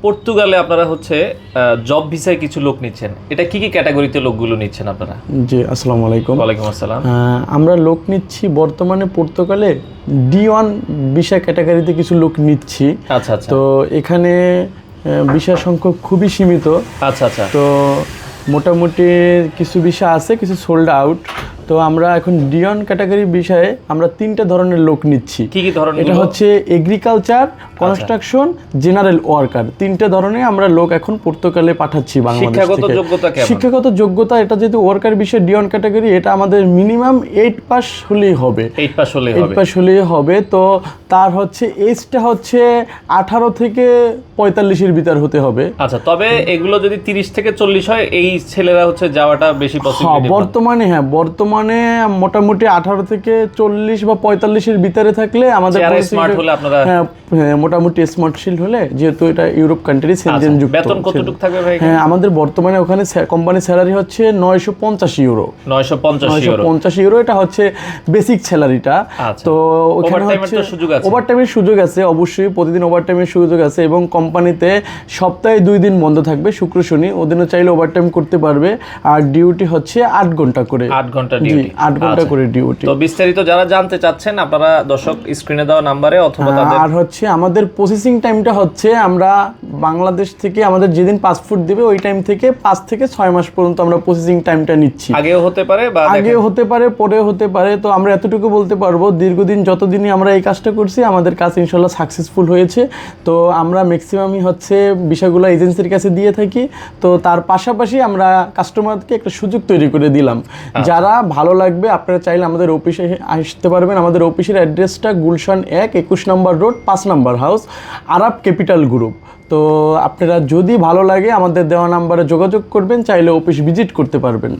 পর্তুগালে আপনারা হচ্ছে জব ভিসায় কিছু লোক নিচ্ছেন, এটা কি কি ক্যাটাগরিতে লোকগুলো নিচ্ছেন আপনারা? জি, আসসালামু আলাইকুম। ওয়ালাইকুম আসসালাম। আমরা লোক নিচ্ছি বর্তমানে পর্তুগালে D1 ভিসা ক্যাটাগরিতে কিছু লোক নিচ্ছি। আচ্ছা আচ্ছা। তো এখানে ভিসা সংখ্যা খুবই সীমিত। আচ্ছা আচ্ছা। তো মোটামুটি কিছু ভিসা আছে, কিছু সোল্ড আউট। তো আমরা এখন D1 ক্যাটাগরি বিষয়ে আমরা 3টে ধরনের লোক নিচ্ছি। কি কি ধরনের? এটা হচ্ছে এগ্রিকালচার, কনস্ট্রাকশন, জেনারেল ওয়ার্কার। 3টে ধরনের আমরা লোক এখন পর্তুগালে পাঠাচ্ছি বাংলাদেশ থেকে। শিক্ষাগত যোগ্যতা কেমন? শিক্ষাগত যোগ্যতা, এটা যেহেতু ওয়ার্কার বিষয় D1 ক্যাটাগরি, এটা আমাদের মিনিমাম 8 পাস হলেই হবে। 8 পাস হলেই 8 হবে। পাস হলেই হবে। তো তার হচ্ছে এজটা হচ্ছে 18 থেকে 45-এর ভিতর হতে হবে। আচ্ছা, তবে এগুলো যদি 30 থেকে 40 হয়, এই ছেলেরা হচ্ছে যাওয়াটা বেশি পসিবল। বর্তমানে মোটামুটি 18 থেকে 40 বা 45-এর ভিতরে থাকলে আমাদের স্মার্ট হলে আপনারা মোটামুটি স্মার্টশীল হলে, যেহেতু এটা ইউরোপ কান্ট্রি সেনজেন যুক্ত। বেতন কতটুকু থাকবে ভাই? হ্যাঁ, আমাদের বর্তমানে ওখানে কোম্পানি স্যালারি হচ্ছে 950 ইউরো। 950 ইউরো, এটা হচ্ছে বেসিক স্যালারিটা। তো ওখানে হচ্ছে ওভারটাইমের সুযোগ আছে, অবশ্যই প্রতিদিন ওভারটাইমের সুযোগ আছে। এবং কোম্পানিতে সপ্তাহে 2 দিন বন্ধ থাকবে, শুক্র শনি, ওদিনও চাইলে ওভারটাইম করতে পারবে। আর ডিউটি হচ্ছে 8 ঘন্টা করে। 8 ঘন্টা ডিউটি। 8 ঘন্টা করে ডিউটি। তো বিস্তারিত যারা জানতে চাচ্ছেন, আপনারা দর্শক স্ক্রিনে দেওয়া নম্বরে অথবা আর হচ্ছে আমাদের প্রসেসিং টাইমটা হচ্ছে, আমরা বাংলাদেশ থেকে আমাদের যেদিন পাসপোর্ট দিবে ওই টাইম থেকে 5 থেকে 6 মাস পর্যন্ত আমরা প্রসেসিং টাইমটা নিচ্ছি। আগেও হতে পারে বা আগেও হতে পারে, পরেও হতে পারে। তো আমরা এতটুকু বলতে পারবো, দীর্ঘদিন যতদিনই আমরা এই কাজটা করছি, আমাদের কাজ ইনশাল্লাহ সাকসেসফুল হয়েছে। তো আমরা ম্যাক্সিমামই হচ্ছে বিষয়গুলো এজেন্সির কাছে দিয়ে থাকি। তো তার পাশাপাশি আমরা কাস্টমারকে একটা সুযোগ তৈরি করে দিলাম। যারা ভালো লাগবে, আপনারা চাইলে আমাদের অফিসে আসতে পারবেন। আমাদের অফিসের অ্যাড্রেসটা গুলশান 1, 21 নম্বর রোড, 5 নম্বর হাউস, আরব ক্যাপিটাল গ্রুপ। তো আপনারা যদি ভালো লাগে আমাদের দেওয়া নাম্বারে যোগাযোগ করবেন, চাইলে অফিস ভিজিট করতে পারবেন।